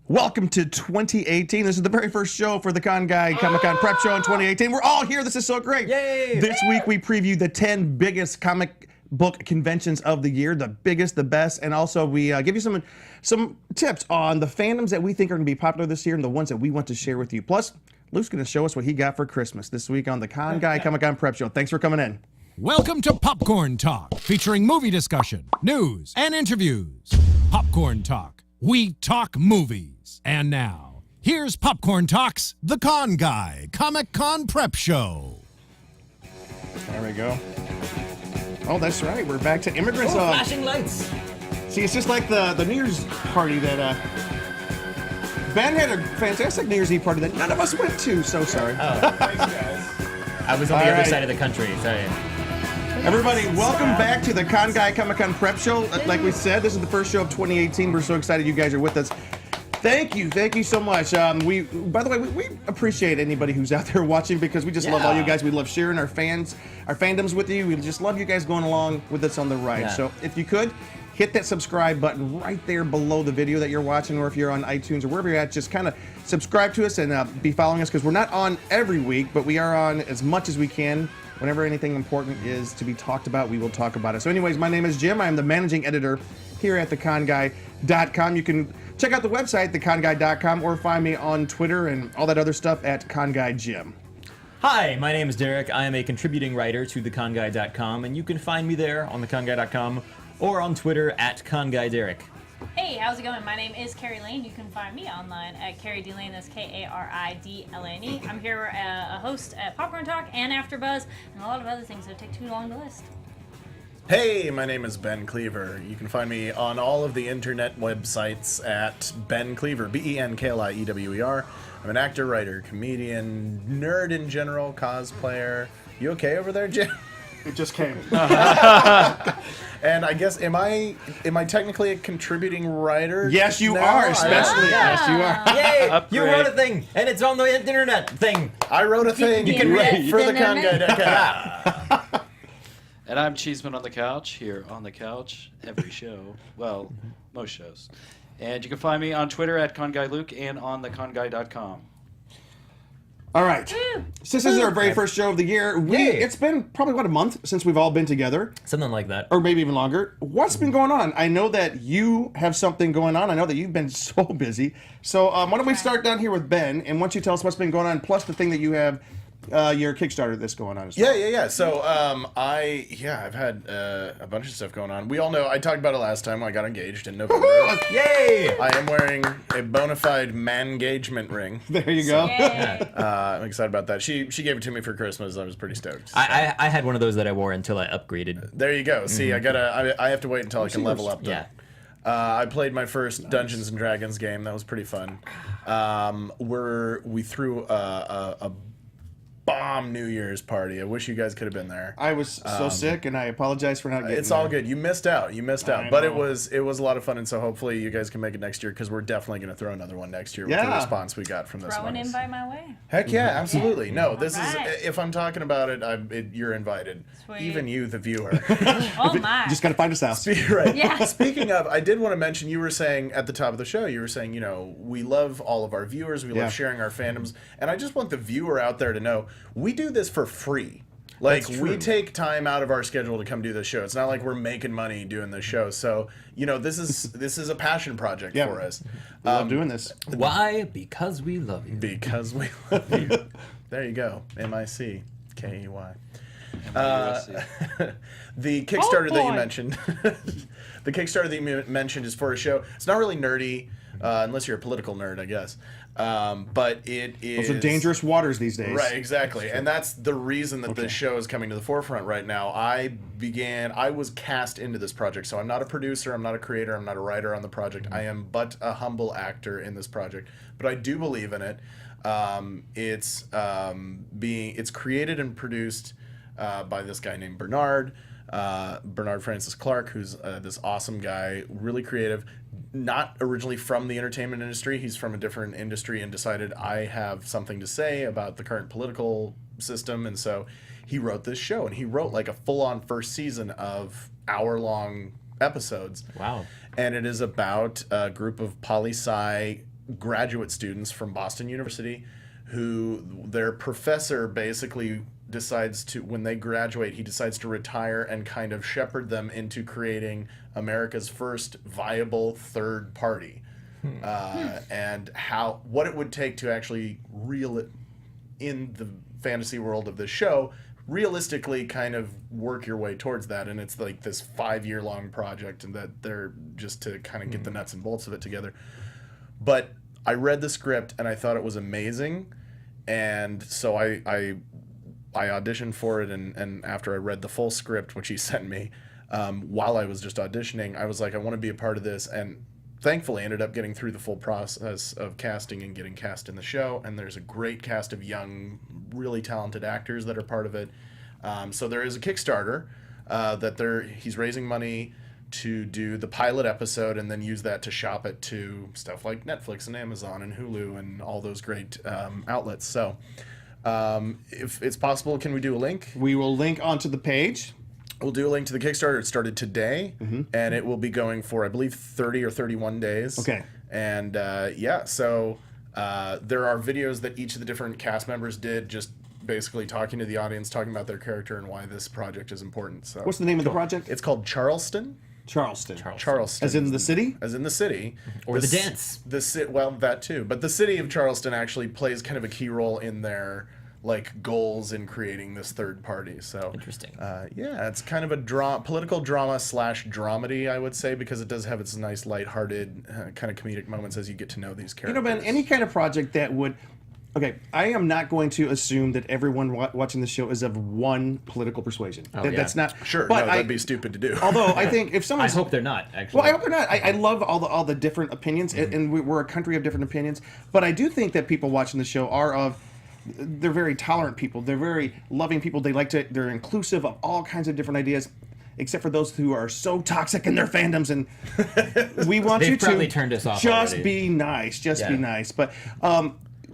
Welcome to 2018. This is the very first show for the Con Guy Comic-Con Prep Show in 2018. We're all here. This is so great. Yay! This week we preview the 10 biggest comic book conventions of the year, the biggest, the best, and also we give you some tips on the fandoms that we think are going to be popular this year and the ones that we want to share with you. Plus, Luke's going to show us what he got for Christmas this week on the Con Guy Comic-Con Prep Show. Thanks for coming in. Welcome to Popcorn Talk, featuring movie discussion, news, and interviews. Popcorn Talk. We talk movies. And now, here's Popcorn Talk's The Con Guy Comic-Con Prep Show. There we go. Oh, that's right. We're back to immigrants. Flashing lights. See, it's just like the New Year's party that Ben had a fantastic New Year's Eve party that none of us went to. So sorry. Thanks, guys. I was on the other side of the country. Sorry. Everybody, welcome back to the Con Guy Comic-Con Prep Show. Like we said, this is the first show of 2018. We're so excited you guys are with us. Thank you so much. By the way, we appreciate anybody who's out there watching because we just love all you guys. We love sharing our fandoms with you. We just love you guys going along with us on the ride. Yeah. So if you could, hit that subscribe button right there below the video that you're watching, or if you're on iTunes or wherever you're at, just kind of subscribe to us and be following us because we're not on every week, but we are on as much as we can. Whenever anything important is to be talked about, we will talk about it. So anyways, my name is Jim. I am the managing editor here at theconguy.com. You can check out the website, theconguy.com, or find me on Twitter and all that other stuff at ConGuyJim. Hi, my name is Derek. I am a contributing writer to theconguy.com, and you can find me there on theconguy.com or on Twitter at ConGuyDerek. Hey, how's it going? My name is Kari Lane. You can find me online at Kari D Lane. That's Karidlane. I'm here a host at Popcorn Talk and AfterBuzz and a lot of other things that take too long to list. Hey, my name is Ben Cleaver. You can find me on all of the internet websites at Ben Cleaver, BenKliewer. I'm an actor, writer, comedian, nerd in general, cosplayer. You okay over there, Jim? It just came. And I guess, am I technically a contributing writer? Yes, you now? are, especially. Yes, you are. Yay! Upgrade. You wrote a thing, and it's on the internet thing. I wrote a thing You can read for the the ConGuy.com. And I'm Cheeseman on the couch, here on the couch, every show. Well, most shows. And you can find me on Twitter at ConGuyLuke and on theconguy.com. All right. Since this is our very first show of the year, it's been probably, a month since we've all been together. Something like that. Or maybe even longer. What's been going on? I know that you have something going on. I know that you've been so busy. So why don't we start down here with Ben, and why don't you tell us what's been going on, plus the thing that you have, your Kickstarter that's going on as well. Yeah. So, I've had a bunch of stuff going on. We all know, I talked about it last time when I got engaged in November. Yay! I am wearing a bona fide man-engagement ring. There you go. Yay. I'm excited about that. She gave it to me for Christmas. I was pretty stoked. I had one of those that I wore until I upgraded. There you go. See, I have to wait until I can level up, though. Yeah. I played my first Dungeons and Dragons game. That was pretty fun. We threw a bomb New Year's party. I wish you guys could have been there. I was so sick, and I apologize for not getting It's all there. good. You missed out. But it was a lot of fun, and so hopefully you guys can make it next year because we're definitely going to throw another one next year with the response we got from this Throw one. an invite my way. Heck yeah, absolutely. No, this Alright. is, if I'm talking about it, you're invited. Sweet. Even you, the viewer. Oh my. Just got to find us out. Right. Yeah. Speaking of, I did want to mention, you were saying at the top of the show, we love all of our viewers, we love sharing our fandoms, and I just want the viewer out there to know, we do this for free. Like, we take time out of our schedule to come do this show. It's not like we're making money doing this show. So, this is a passion project for us. We love doing this. Why? Because we love you. Because we love you. There you go. MICKEY. The Kickstarter that you mentioned, is for a show. It's not really nerdy, unless you're a political nerd, I guess. But it is. Those are dangerous waters these days. Right, exactly. And that's the reason that this show is coming to the forefront right now. I was cast into this project, so I'm not a producer, I'm not a creator, I'm not a writer on the project. I am but a humble actor in this project. But I do believe in it. It's created and produced by this guy named Bernard Francis Clark, who's this awesome guy, really creative, not originally from the entertainment industry. He's from a different industry and decided, I have something to say about the current political system, and so he wrote this show, and he wrote like a full-on first season of hour-long episodes. Wow. And it is about a group of poli-sci graduate students from Boston University who their professor basically decides to, when they graduate, he decides to retire and kind of shepherd them into creating America's first viable third party. And what it would take to actually in the fantasy world of the show, realistically kind of work your way towards that. And it's like this 5-year long project, and that they're just to kind of get the nuts and bolts of it together. But I read the script and I thought it was amazing. And so I auditioned for it, and after I read the full script, which he sent me, while I was just auditioning, I was like, I want to be a part of this. And thankfully ended up getting through the full process of casting and getting cast in the show. And there's a great cast of young, really talented actors that are part of it. So there is a Kickstarter that he's raising money to do the pilot episode and then use that to shop it to stuff like Netflix and Amazon and Hulu and all those great outlets. So if it's possible, can we do a link? We will link onto the page. We'll do a link to the Kickstarter. It started today, and it will be going for, I believe, 30 or 31 days. Okay. And so there are videos that each of the different cast members did, just basically talking to the audience, talking about their character and why this project is important. So What's the name of the project? it's called Charleston. Charleston. Charleston. As in the city? As in the city. Or the dance. Well, that too. But the city of Charleston actually plays kind of a key role in their goals in creating this third party. So Interesting. it's kind of a political drama / dramedy, I would say, because it does have its nice lighthearted kind of comedic moments as you get to know these characters. Ben, any kind of project that would... Okay, I am not going to assume that everyone watching the show is of one political persuasion. That's not... Sure, but that'd be stupid to do. Although I think if someone... I hope they're not, actually. Well, I hope they're not. I love all the different opinions, and we're a country of different opinions. But I do think that people watching the show are of... They're very tolerant people. They're very loving people. They're inclusive of all kinds of different ideas, except for those who are so toxic in their fandoms. And we want They've you to probably turned us off just already. be nice. Just be nice. But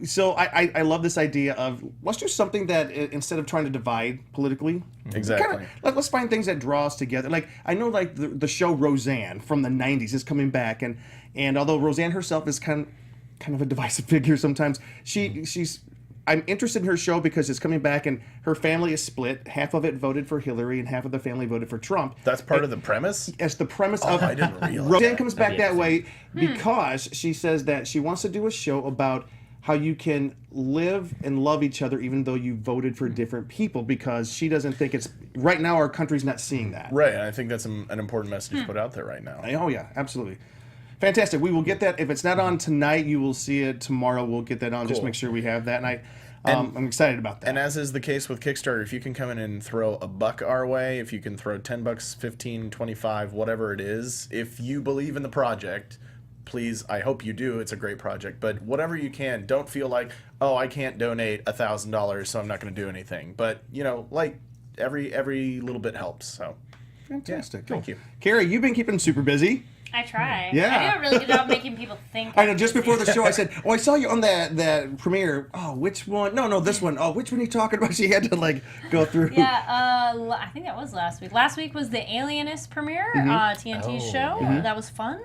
so I love this idea of let's do something that instead of trying to divide politically, Exactly. let's find things that draw us together. Like I know, like the show Roseanne from the '90s is coming back, and although Roseanne herself is kind of a divisive figure sometimes, she's. I'm interested in her show because it's coming back and her family is split. Half of it voted for Hillary and half of the family voted for Trump. That's part of the premise? As the premise of... I didn't realize Roseanne that. comes back that way because she says that she wants to do a show about how you can live and love each other even though you voted for different people, because she doesn't think it's... Right now, our country's not seeing that. Right, and I think that's an important message to put out there right now. Oh, yeah, absolutely. Fantastic. We will get that. If it's not on tonight, you will see it tomorrow. We'll get that on. Just Cool. make sure we have that. And I'm excited about that. And as is the case with Kickstarter, if you can come in and throw $1 our way, if you can throw $10, 15, 25, whatever it is, if you believe in the project, please, I hope you do. It's a great project. But whatever you can, don't feel like, oh, I can't donate $1,000, so I'm not going to do anything. But, every little bit helps. So Fantastic. Thank you. Kari, you've been keeping super busy. I try. Yeah. I do a really good job making people think. I know, just before the show I said, I saw you on that premiere. Oh, which one? No, this one. Oh, which one are you talking about? She had to, go through. Yeah, I think that was last week. Last week was the Alienist premiere, TNT show. That was fun.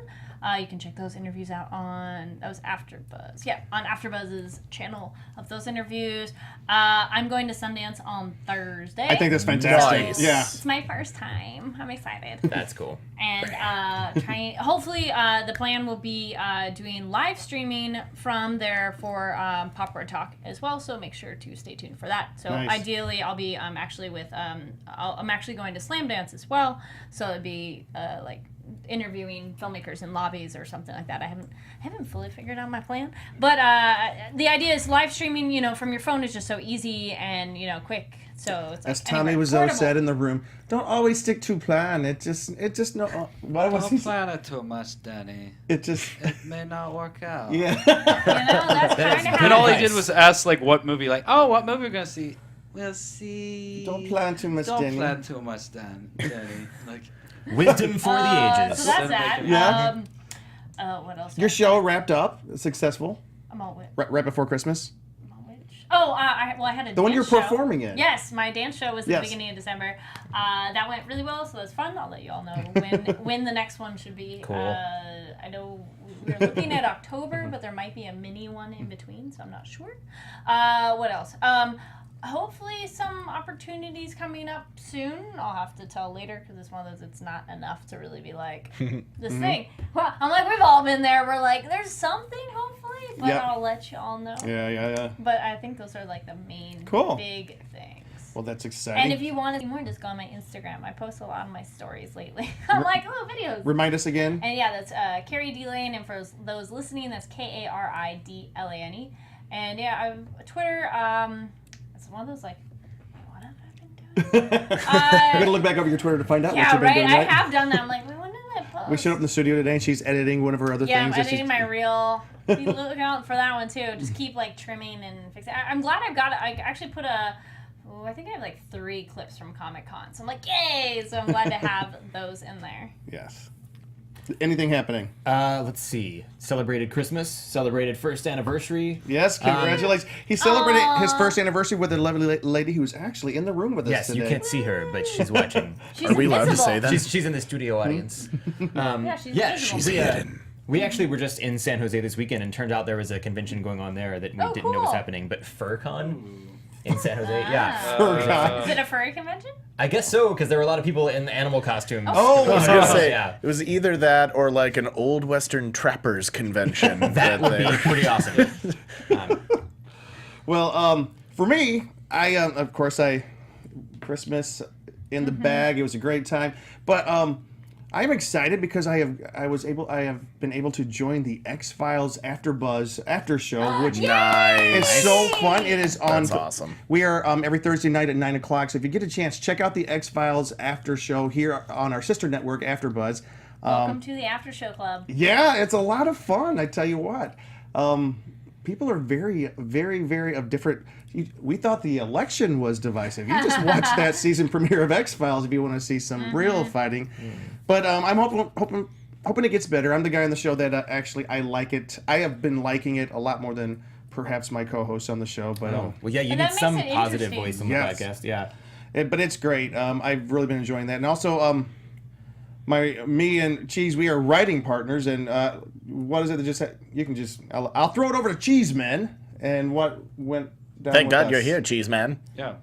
You can check those interviews out that was AfterBuzz. Yeah, on AfterBuzz's channel of those interviews. I'm going to Sundance on Thursday. I think that's fantastic. Nice. Yeah. It's my first time. I'm excited. That's cool. And hopefully the plan will be doing live streaming from there for Popcorn Talk as well. So make sure to stay tuned for that. So Nice. ideally, I'll be actually with I'm actually going to Slam Dance as well. So it'd be interviewing filmmakers in lobbies or something like that. I haven't fully figured out my plan, but the idea is live streaming. From your phone is just so easy and quick. So it's As Tommy Wiseau said in the room, don't always stick to plan. It just no. What was he? Don't plan it too much, Danny. It just. It may not work out. Yeah. that's kind of And all he Nice. did was ask what movie, what movie we're gonna see. We'll see. Don't plan too much, Don't Danny. plan too much, Danny. Wisdom for the ages. So that's that. Yeah. What else? Your show wrapped up, successful, I'm all with. right before Christmas. Oh, I had a The one dance you're show. performing in. Yes, my dance show was in Yes. the beginning of December. That went really well, so that's fun. I'll let you all know when the next one should be. Cool. I know we're looking at October, but there might be a mini one in between, so I'm not sure. What else? Hopefully some opportunities coming up soon. I'll have to tell later because it's one of those, it's not enough to really be like, this thing. Well, I'm like, we've all been there. We're like, there's something, hopefully, but Yep. I'll let you all know. Yeah. But I think those are like the main big things. Well, that's exciting. And if you want to see more, just go on my Instagram. I post a lot of my stories lately. I'm like, oh, videos. Remind us again. And yeah, that's Kari D Lane, and for those listening, that's KARIDLANE. And yeah, I'm Twitter. It's one of those like, what have I been doing? I'm gonna look back over your Twitter to find out what Yeah, you've been right. doing. I have done that. I'm like, when did I post? We showed up in the studio today, and she's editing one of her other Yeah, things. I'm editing my reel. Be looking out for that one too. Just keep like trimming and fixing. I'm glad I've got it. I actually put I think I have like 3 clips from Comic-Con. So I'm like, yay! So I'm glad to have those in there. Yes. Anything happening? Let's see. Celebrated Christmas. Celebrated first anniversary. Yes, congratulations. He celebrated his first anniversary with a lovely lady who's actually in the room with us Yes, today. you can't see her, but she's watching. She's Are we allowed to invisible. say that? She's in the studio audience. Yeah, she's Yeah, invisible. she's hidden. We actually were just in San Jose this weekend, and turned out there was a convention going on there that we Oh, didn't know was cool. happening. But FurCon in San Jose, Ah. yeah. Is it a furry convention? I guess so, because there were a lot of people in animal costumes. Oh, I was gonna say yeah. it was either that or like an old Western trappers convention. That would be pretty awesome. Well, for me, of course, Christmas in the bag. It was a great time, but I'm excited because I have been able to join the X-Files AfterBuzz after show, which Nice. is so fun. It is on. That's awesome. We are every Thursday night at 9 o'clock. So if you get a chance, check out the X-Files after show here on our sister network, AfterBuzz. Welcome to the After Show Club. Yeah, it's a lot of fun. I tell you what. People are very, very, very of different. We thought the election was divisive. You just watch that season premiere of X-Files if you want to see some real fighting. But I'm hoping it gets better. I'm the guy on the show that actually I like it. I have been liking it a lot more than perhaps my co-host on the show. But Well, yeah, you And need that makes some it positive interesting. voice on the Yes. podcast. Yeah. but it's great. I've really been enjoying that, and also me and Cheese, we are writing partners. And what is it that just you can just I'll throw it over to Cheeseman and what went down. Thank with God us. you're here, Cheese Man. Yeah.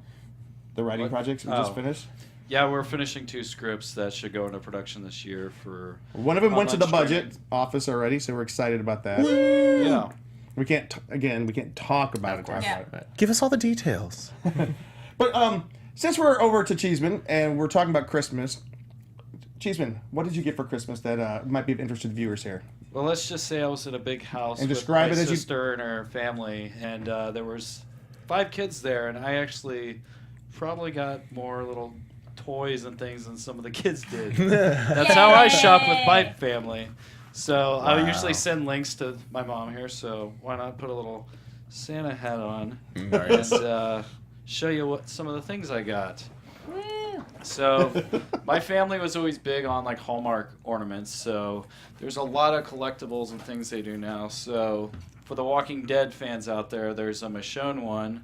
The writing projects we just finished. Yeah, we're finishing 2 scripts that should go into production this year for. One of them went to the online budget streaming. office already, so we're excited about that. Yeah. We can't talk about it. Yeah. Give us all the details. But since we're over to Cheeseman and we're talking about Christmas, Cheeseman, what did you get for Christmas that might be of interest to the viewers here? Well, let's just say I was in a big house And with describe my it as you- sister and her family, and there was 5 kids there, and I actually probably got more little toys and things than some of the kids did. That's how I shop with my family. So I usually send links to my mom here, so why not put a little Santa hat on and show you what some of the things I got. Woo! So my family was always big on like Hallmark ornaments, so there's a lot of collectibles and things they do now. So for the Walking Dead fans out there, there's a Michonne one,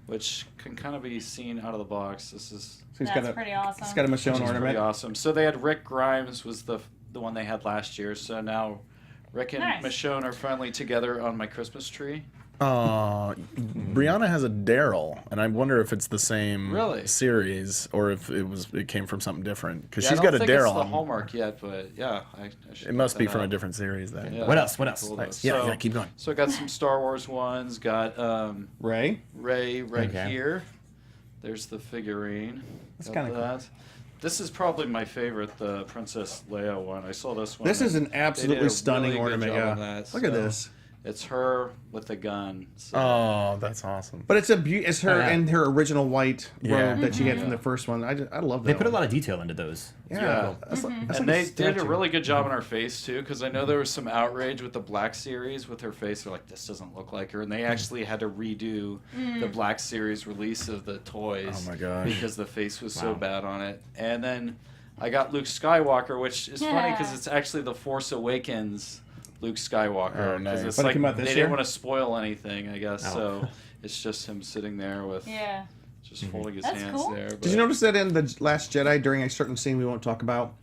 which can kind of be seen out of the box. This is So he's That's pretty awesome. He's got a Michonne which is pretty ornament. awesome. So they had Rick Grimes was the one they had last year. So now Rick and Nice. Michonne are finally together on my Christmas tree. Brianna has a Daryl, and I wonder if it's the same Really? series or if it came from something different. Because Yeah, she's I got don't a think Daryl. It's the on- Hallmark yet, but yeah, I should It must check be that from a out. different series then. Yeah, What else? What that's else? cool, though. Nice. Yeah, keep going. So I got some Star Wars ones. Got Ray? Ray right Okay. here. There's the figurine. That's Got kinda cool. that. This is probably my favorite, the Princess Leia one. I saw this one. This is an They did absolutely a stunning really good ornament. job Yeah. on that, Look at so this. It's her with the gun. So. Oh, that's awesome. But it's it's her Yeah. in her original white Yeah. robe that she had from Yeah. the first one. I love that. They put a one. lot of detail into those. Yeah. That's And like they a did a statue. really good job on her face too, because I know there was some outrage with the Black series with her face. They're like, this doesn't look like her, and they actually had to redo the Black series release of the toys. Oh my gosh. Because the face was so Wow. bad on it. And then I got Luke Skywalker, which is funny because it's actually the Force Awakens Luke Skywalker. Oh, 'cause nice. it's But it like came out they this didn't year? want to spoil anything, I guess. Oh. So it's just him sitting there with Yeah. just folding his That's hands cool. there. Did you notice that in The Last Jedi during a certain scene we won't talk about,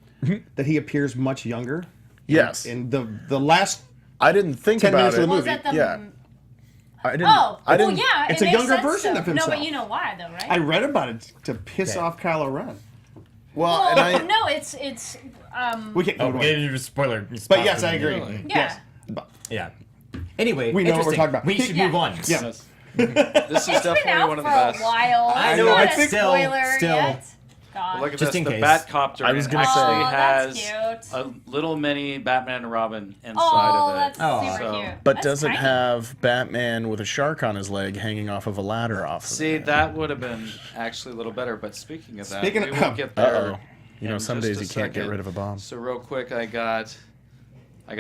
that he appears much younger? Yes. And the last I didn't think 10 about minutes it. of the Was movie. that the? Yeah. I didn't. Oh, I didn't. well, yeah. It's it a makes younger sense, version though. of himself. No, but you know why, though, right? I read about it to piss Yeah. off Kylo Ren. Well, well, and I. no, it's We can't go Oh, away. get into spoiler. But yes, I agree. Really? Yes. Yeah. Anyway, We know what we're interesting. talking about. We should Yeah. move on. Yeah. Yes. This is It's been definitely out one of for the best. a while. I know, Not I a think- spoiler still. yet. God. Look at Just this. in The case. Batcopter I was gonna actually say- Oh, that's has cute. a little mini Batman and Robin inside Oh, of it. that's Oh. super So- cute. But That's does it tiny. have Batman with a shark on his leg hanging off of a ladder off of See, it? that would have been actually a little better. But speaking of that, Speaking we of- will get there. Uh-oh. You know, in some just days a you can't get second. rid of a bomb. So real quick, I got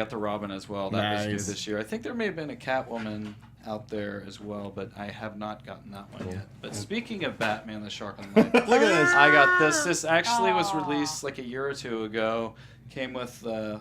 the Robin as well. That was Nice. due this year. I think there may have been a Catwoman out there as well, but I have not gotten that one yet. But speaking of Batman, the Shark on the Leg, Look at this. I got this. This actually was Aw. released like a year or two ago. Came with the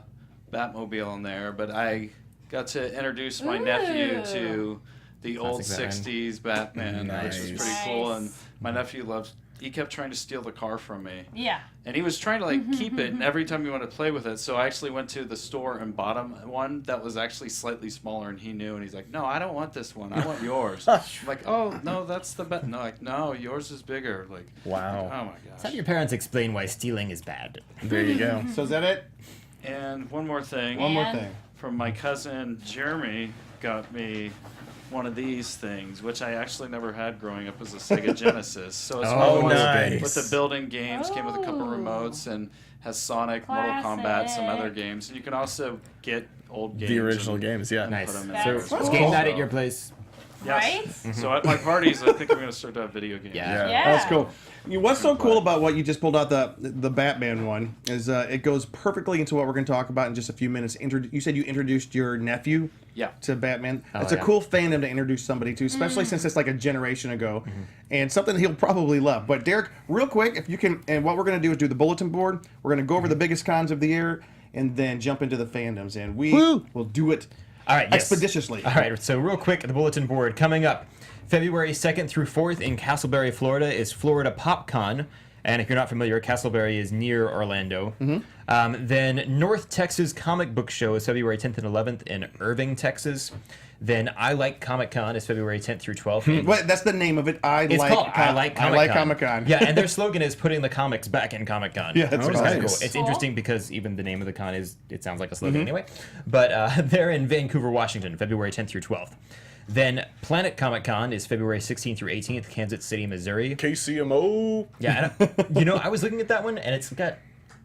Batmobile in there, but I got to introduce my nephew Ooh. to the old Classic Batman. '60s Batman, which was Nice. pretty cool. Nice. And my nephew loves. He kept trying to steal the car from me. Yeah. And he was trying to like keep it, and every time he wanted to play with it, so I actually went to the store and bought him one that was actually slightly smaller, and he knew, and he's like, "No, I don't want this one. I want yours." I'm like, "Oh no, that's the bet." No, like, no, yours is bigger. Like, Wow. oh my Let's have gosh. your parents explain why stealing is bad. There you go. So is that it? And one more thing, One more And- thing. from my cousin Jeremy, got me one of these things, which I actually never had growing up, as a Sega Genesis. So it's one of Oh, the ones nice. with the built-in games, came with a couple Oh. remotes, and has Sonic, Mortal Kombat, some other Classic. games. And you can also get old games. The original and- games, yeah. Nice. Put 'em in That's there So as let's cool. game that So- at your place. Yes. Right? So at my parties, I think I'm going to start to have video games. Yeah. Yeah. That's cool. What's so Good cool play. about what you just pulled out, the Batman one, is it goes perfectly into what we're going to talk about in just a few minutes. You said you introduced your nephew Yeah. to Batman. Oh, It's a yeah. cool fandom to introduce somebody to, especially since it's like a generation ago, and something he'll probably love. But Derek, real quick, if you can, and what we're going to do is do the bulletin board. We're going to go over the biggest cons of the year, and then jump into the fandoms, and we Woo! will do it All right, yes. expeditiously. All right, so real quick, the bulletin board coming up. February 2nd through 4th in Castleberry, Florida is Florida PopCon. And if you're not familiar, Castleberry is near Orlando. Then North Texas Comic Book Show is February 10th and 11th in Irving, Texas. Then I Like Comic Con is February 10th through 12th. in- Wait, that's the name of it. It's called I Like Comic Con. Comic Con. Yeah, and their slogan is putting the comics back in Comic Con. Yeah, that's which is nice. kinda cool. It's Cool. interesting because even the name of the con it sounds like a slogan anyway. But they're in Vancouver, Washington, February 10th through 12th. Then Planet Comic Con is February 16th through 18th, Kansas City, Missouri. KCMO. Yeah, and, I was looking at that one, and it's got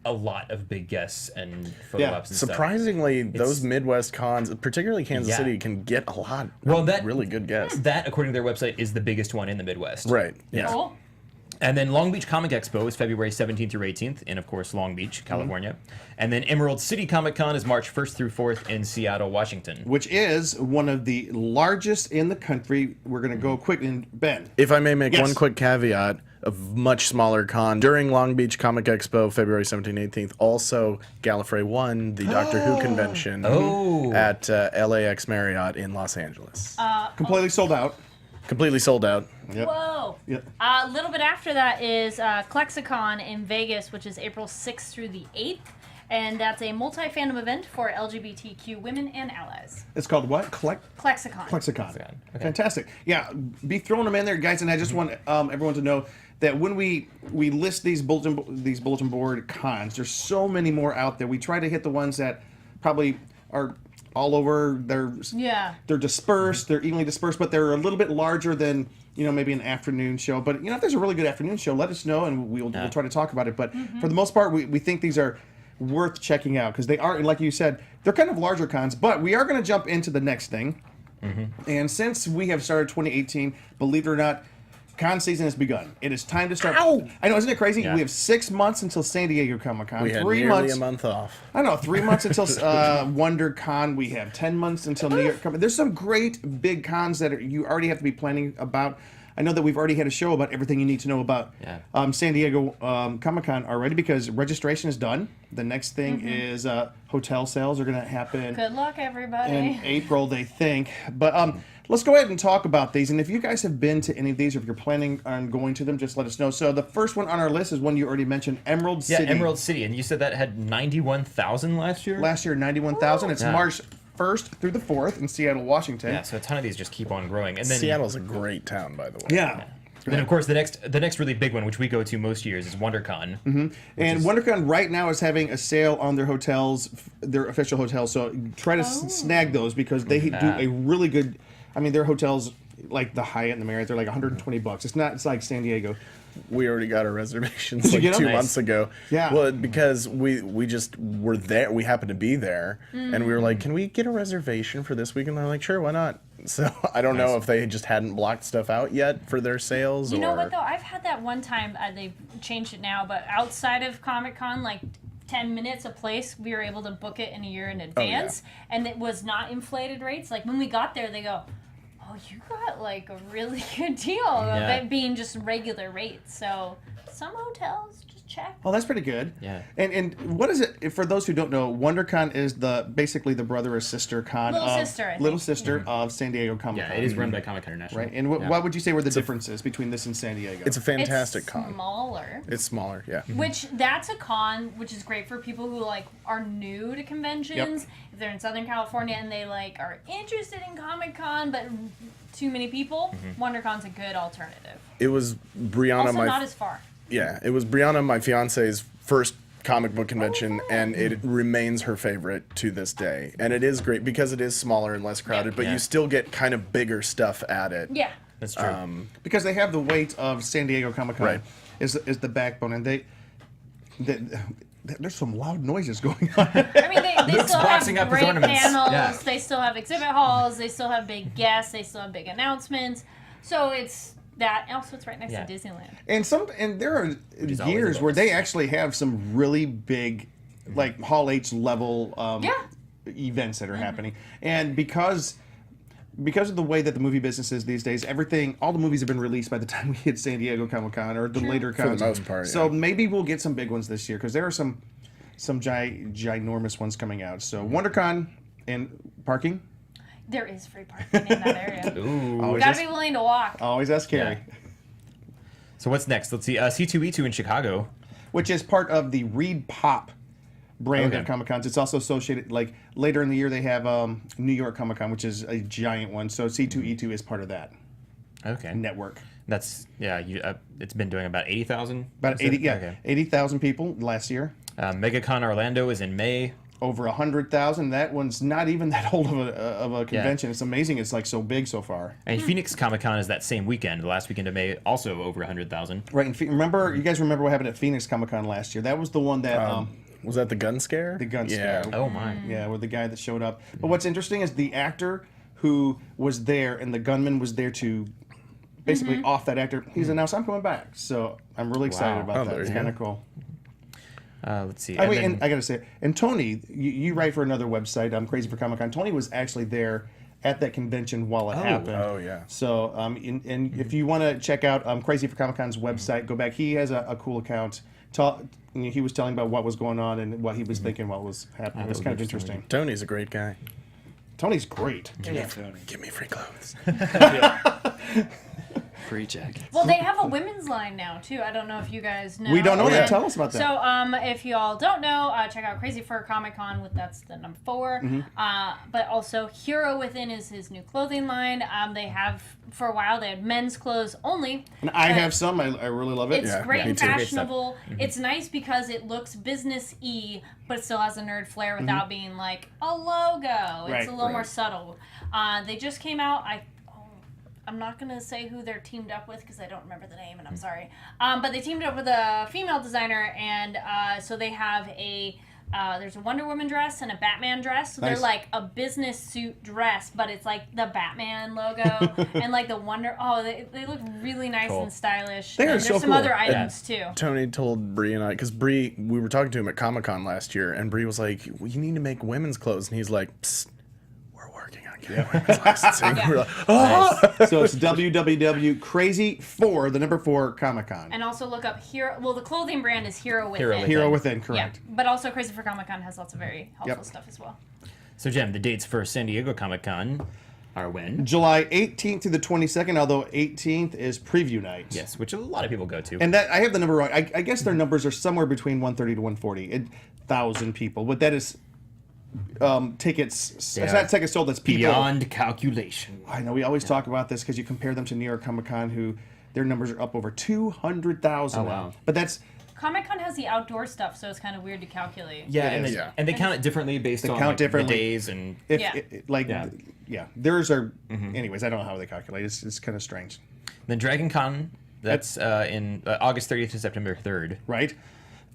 a lot of big guests and photo Yeah, ops and stuff. Surprisingly, those Midwest cons, particularly Kansas Yeah. City, can get a lot Well, of really good guests. That, according to their website, is the biggest one in the Midwest. Right. Yeah. Cool. And then Long Beach Comic Expo is February 17th through 18th in, of course, Long Beach, California. And then Emerald City Comic Con is March 1st through 4th in Seattle, Washington. Which is one of the largest in the country. We're going to go quick. And Ben, If I may make Yes. one quick caveat, a much smaller con during Long Beach Comic Expo, February 17th, 18th. Also, Gallifrey 1, the Doctor Who convention at LAX Marriott in Los Angeles. completely sold out. Completely sold out. Yep. Whoa. Yep. A little bit after that is Klexicon in Vegas, which is April 6th through the 8th. And that's a multi-fandom event for LGBTQ women and allies. It's called what? Klexicon. Plexicon. Okay. Fantastic. Yeah, be throwing them in there, guys. And I just want everyone to know that when we list these bulletin board cons, there's so many more out there. We try to hit the ones that probably are all over. Yeah. They're dispersed. They're evenly dispersed, but they're a little bit larger than maybe an afternoon show. But if there's a really good afternoon show, let us know and we'll try to talk about it. But for the most part, we think these are worth checking out because they are, like you said, they're kind of larger cons. But we are going to jump into the next thing. And since we have started 2018, believe it or not, con season has begun. It is time to start. Ow! I know, isn't it crazy? Yeah. We have 6 months until San Diego Comic Con. We had 3 nearly months. a month off. I know, 3 months until WonderCon. We have 10 months until New York Comic. There's some great big cons that you already have to be planning about. I know that we've already had a show about everything you need to know about San Diego Comic-Con already, because registration is done. The next thing is hotel sales are going to happen. Good luck, everybody. In April, they think. But let's go ahead and talk about these. And if you guys have been to any of these, or if you're planning on going to them, just let us know. So the first one on our list is one you already mentioned, Emerald City. Yeah, Emerald City. And you said that had 91,000 last year? Last year, 91,000. It's Yeah. March 1st through the 4th in Seattle, Washington. Yeah, so a ton of these just keep on growing. And then Seattle's a great town, by the way. Yeah. And then, of course, the next really big one, which we go to most years, is WonderCon. And Wondercon right now is having a sale on their hotels, their official hotels. So try to snag those, because they do a really good. I mean, their hotels, like the Hyatt and the Marriott, they're like $120. It's like San Diego. We already got our reservations Did you like get 'em? 2 Nice. months ago. Yeah. Well, because we just were there. We happened to be there, and we were like, "Can we get a reservation for this week?" And they're like, "Sure, why not?" So I don't know if they just hadn't blocked stuff out yet for their sales. You know or... what, though? I've had that one time, they've changed it now, but outside of Comic-Con, like 10 minutes a place, we were able to book it in a year in advance, and it was not inflated rates. Like, when we got there, they go, oh, you got, like, a really good deal of it being just regular rates. So some hotels, just check. Oh, that's pretty good. Yeah. And what is it, for those who don't know, WonderCon is basically the brother or sister con Little of sister, I think. little sister of San Diego Comic-Con. Yeah, it is run by Comic-Con International. Right. And what would you say were the differences between this and San Diego? It's a fantastic It's con. smaller. It's smaller, yeah. Which, that's a con, which is great for people who, like, are new to conventions. If they're in Southern California and they, like, are interested in Comic-Con, but too many people, WonderCon's a good alternative. It was Brianna, Also, not as far. it was Brianna, my fiance's first comic book convention, and it remains her favorite to this day. And it is great because it is smaller and less crowded, but you still get kind of bigger stuff at it. Yeah. That's true. because they have the weight of San Diego Comic-Con Right. is the backbone, and there's some loud noises going on. I mean, they Luke's still boxing have up his great ornaments. panels. Yeah. They still have exhibit halls. They still have big guests. They still have big announcements. So it's that. Also, it's right next to Disneyland. And there are is always years a where bonus. they actually have some really big, like Hall H level events that are happening, and because of the way that the movie business is these days, all the movies have been released by the time we hit San Diego Comic-Con or the later For cons. the most part, So yeah. maybe we'll get some big ones this year, because there are some ginormous ones coming out. So WonderCon and parking. There is free parking in that area. Ooh. Always Gotta ask, be willing to walk. always ask Kari. So what's next? Let's see. C2E2 in Chicago. Which is part of the Reed Pop brand Okay. of Comic-Cons. It's also associated, like, later in the year they have New York Comic-Con, which is a giant one. So C2E2 is part of that Okay. network. That's it's been doing about 80,000. About 80,000 people last year. MegaCon Orlando is in May. Over 100,000. That one's not even that old of a convention. It's amazing. It's like so big so far. And Phoenix Comic Con is that same weekend, the last weekend of May, also over 100,000. Right. And you guys remember what happened at Phoenix Comic-Con last year? That was the one that Was that the gun scare? the gun Yeah. scare. Oh my. Yeah, with the guy that showed up. But what's interesting is the actor who was there and the gunman was there to basically off that actor. He's announced, I'm coming back. So I'm really excited Wow. about Oh, that. there It's you kind go. of cool. Let's see. I And mean, then- and I gotta say, and Tony, you write for another website. I'm Crazy for Comic Con. Tony was actually there at that convention while it happened. Oh, yeah. So, and if you want to check out Crazy for Comic Con's website, go back. He has a cool account. He was telling about what was going on and what he was thinking while it was happening. It was kind of interesting. Tony's a great guy. Tony's great. Yeah, Tony. Give me free clothes. Free jacket. Well, they have a women's line now too. I don't know if you guys know. We don't know Oh, that. yeah. Tell us about that. So, if you all don't know, check out Crazy Fur Comic Con. That's the number 4. But also, Hero Within is his new clothing line. They have for a while they had men's clothes only. And I but have some. I really love it. It's Yeah, great me and too. fashionable. It's nice because it looks business-y, but it still has a nerd flair without being like a logo. It's Right, a little right. more subtle. They just came out. I'm not going to say who they're teamed up with because I don't remember the name, and I'm sorry. But they teamed up with a female designer, and so they have there's a Wonder Woman dress and a Batman dress. So Nice. they're like a business suit dress, but it's like the Batman logo and like the Wonder. Oh, they look really nice Cool. and stylish. They are and so there's some cool. other items too. Tony told Bree and I, because we were talking to him at Comic-Con last year, and Bree was like, well, you need to make women's clothes. And he's like, psst, we're working working on getting women's licensing. We're like, oh! So it's www crazy for the number 4 Comic-Con. And also look up Hero. Well, the clothing brand is Hero Within. Hero Within. Hero Within, correct. Yeah, but also Crazy for Comic Con has lots of very helpful stuff as well. So, Jem, the dates for San Diego Comic-Con are when? July 18th to the 22nd, although 18th is preview night. Yes, which a lot of people go to. And that I have the number wrong. I guess their numbers are somewhere between 130 to 140,000 people. But that is tickets. It's not tickets sold. That's people. Beyond calculation. I know we always talk about this because you compare them to New York Comic Con, who their numbers are up over 200,000 Oh, now. wow. But that's Comic Con has the outdoor stuff, so it's kind of weird to calculate. Yeah, It and is. they, Yeah. and they count it differently based on count differently. the days and. if Yeah. theirs are. Anyways, I don't know how they calculate. It's kind of strange, Then Dragon Con, that's in August 30th to September 3rd. right?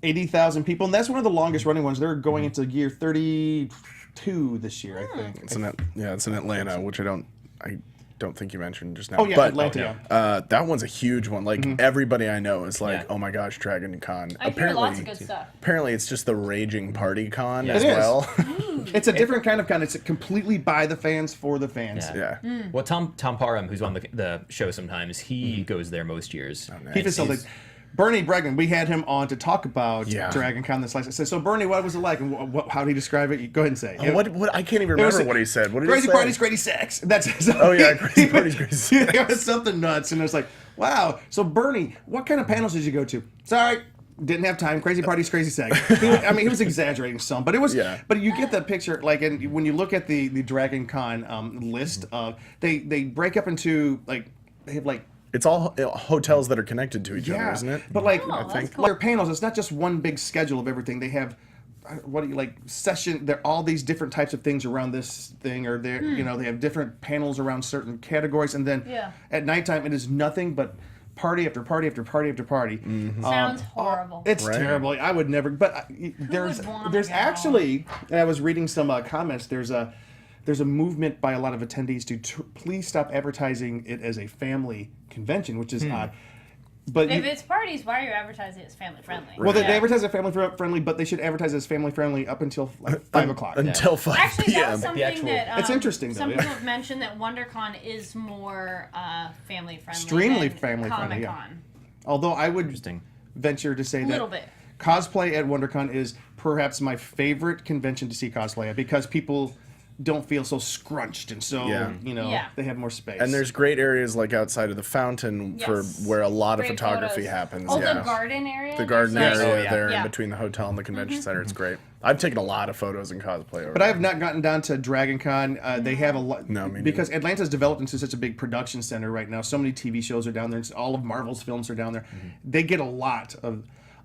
80,000 people, and that's one of the longest running ones. They're going into year 32 this year, I think. It's in Atlanta, which I don't think you mentioned just now. Oh, yeah, but, Atlanta, yeah. that one's a huge one. Like everybody I know is like, Yeah. oh my gosh, Dragon Con. I hear lots of good stuff. Apparently, it's just the raging party con Yeah. as It is. well. It's a different kind of con. It's completely by the fans for the fans. Yeah. yeah. Well, Tom Parham, who's on the show sometimes, he goes there most years. He facilitates. Bernie Bregman, we had him on to talk about Yeah. Dragon Con this last. So Bernie, what was it like, and how did he describe it? Go ahead and say. What I can't even It was remember what he said. What did crazy he say? parties, crazy sex. That's Oh, yeah, crazy parties, crazy sex. It was something nuts, and it was like, wow. So Bernie, what kind of panels did you go to? Sorry, didn't have time. Crazy parties, crazy sex. He was exaggerating some, but it was. Yeah. But you get the picture, like, and when you look at the Dragon Con list, they break up into like they have like. It's all hotels that are connected to each other, isn't it? But like, Oh, that's cool. their panels, it's not just one big schedule of everything. They have, session. There are all these different types of things around this thing, or they they have different panels around certain categories, and then at nighttime it is nothing but party after party after party after party. Sounds horrible. It's Right. terrible. I would never. But there's would wanna go? actually, and I was reading some comments. There's a movement by a lot of attendees to please stop advertising it as a family convention, which is odd. But If it's parties, why are you advertising it as family friendly? well, they advertise it family friendly, but they should advertise it as family friendly up until like 5 o'clock. Until 5 Actually, that p.m. was something that It's interesting, though, some yeah. people have mentioned that WonderCon is more family friendly. Extremely than family friendly, yeah. Comic-Con. Although I would Interesting. venture to say that Little bit. cosplay at WonderCon is perhaps my favorite convention to see cosplay at, because people don't feel so scrunched and so Yeah. they have more space. And there's great areas like outside of the fountain for Yes. where a lot of Great photography photos. happens. Oh, yeah. the garden area? The garden There's, like- area there Yeah. in between the hotel and the convention center. It's great. I've taken a lot of photos in cosplay over But I have not gotten down to Dragon Con. They have a lot. No, me neither. because Atlanta's developed into such a big production center right now. So many TV shows are down there. All of Marvel's films are down there. They get a lot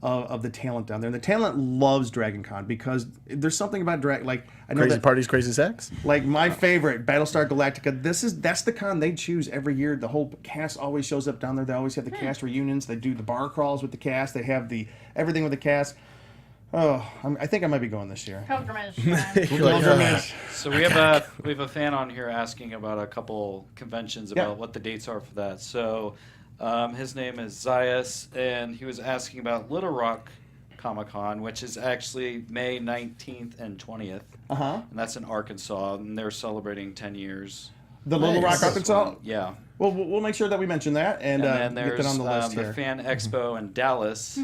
of the talent down there. And the talent loves Dragon Con because there's something about Dragon. Like I know Crazy that, parties, crazy sex. like my favorite, Battlestar Galactica. That's the con they choose every year. The whole cast always shows up down there. They always have the cast reunions. They do the bar crawls with the cast. They have everything with the cast. Oh, I think I might be going this year. Pilgrimage. Pilgrimage. So we have a fan on here asking about a couple conventions about what the dates are for that. So his name is Zayas, and he was asking about Little Rock Comic Con, which is actually May 19th and 20th. Uh-huh. And that's in Arkansas, and they're celebrating 10 years. The Little Rock, Nice. Arkansas. Yeah. Well, we'll make sure that we mention that and And then get there's that on the list the here. Fan Expo in Dallas,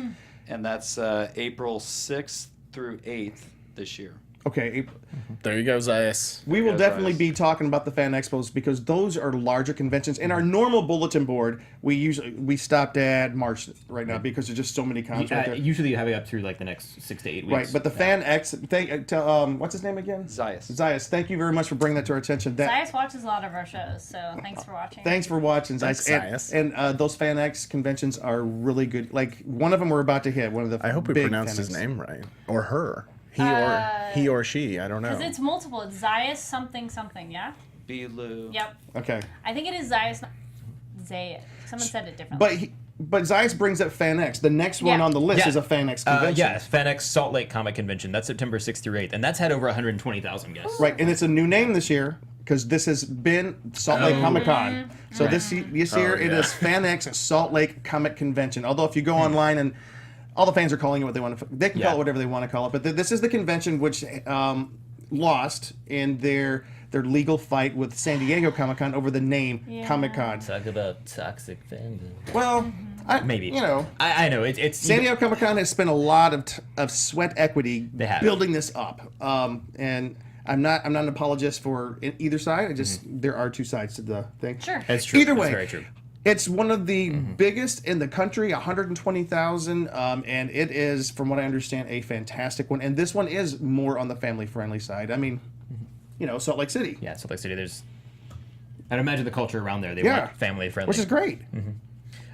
and that's April 6th through 8th this year. Okay, There you go, Zayas. we will Yes, definitely yes. be talking about the fan expos because those are larger conventions. In our normal bulletin board, we stopped at March right now because there's just so many cons right there. Usually you have it up through like the next 6 to 8 weeks. Right, but the Fan X, what's his name again? Zayas. Zayas, thank you very much for bringing that to our attention. Zayas watches a lot of our shows, so thanks for watching. Thanks for watching, Thanks, Zayas. Zayas. And those Fan X conventions are really good. Like one of them we're about to hit. One of the I hope we big pronounced Fan his X. name right, or her. He or she. I don't know. Because it's multiple. It's Zayas something something, yeah? Belu. Yep. Okay. I think it is Zayas. Zayas. Someone said it differently. But Zayas brings up Fan X. The next one Yeah. on the list Yeah. is a Fan X convention. Yes, FanX Salt Lake Comic Convention. That's September 6th through 8th, and that's had over 120,000 guests. Right, and it's a new name this year because this has been Salt Lake Comic Con. So this year it yeah. is Fan X Salt Lake Comic Convention. Although if you go online and all the fans are calling it what they want to, they can call it whatever they want to call it. But this is the convention which lost in their legal fight with San Diego Comic-Con over the name Comic-Con. Talk about toxic fandom. Well, Maybe. you know, I know it's San Diego Comic-Con has spent a lot of sweat equity They have. building this up, and I'm not an apologist for either side. I just there are two sides to the thing. Sure. That's true. Either That's way, very true. it's one of the biggest in the country, 120,000, and it is, from what I understand, a fantastic one. And this one is more on the family-friendly side. I mean, you know, Salt Lake City. Yeah, Salt Lake City. I'd imagine the culture around there. They Yeah. want family friendly, Which is great.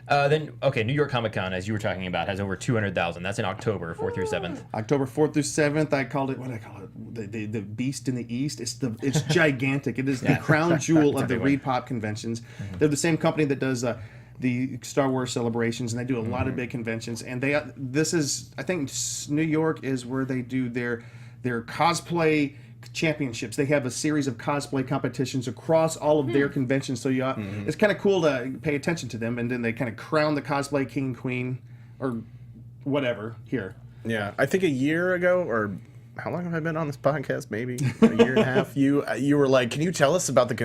Then New York Comic Con, as you were talking about, has over 200,000. That's in October, 4th through 7th. October 4th through 7th, I called it, what did I call it? The Beast in the East. It's gigantic. It is the crown jewel of the everywhere. ReedPop conventions. They're the same company that does the Star Wars celebrations, and they do a lot of big conventions. And this is, I think New York is where they do their cosplay championships. They have a series of cosplay competitions across all of their conventions, so it's kind of cool to pay attention to them, and then they kind of crown the cosplay king and queen or whatever here. Yeah, I think a year ago, or how long have I been on this podcast? Maybe a year and a half. You were like, "Can you tell us about the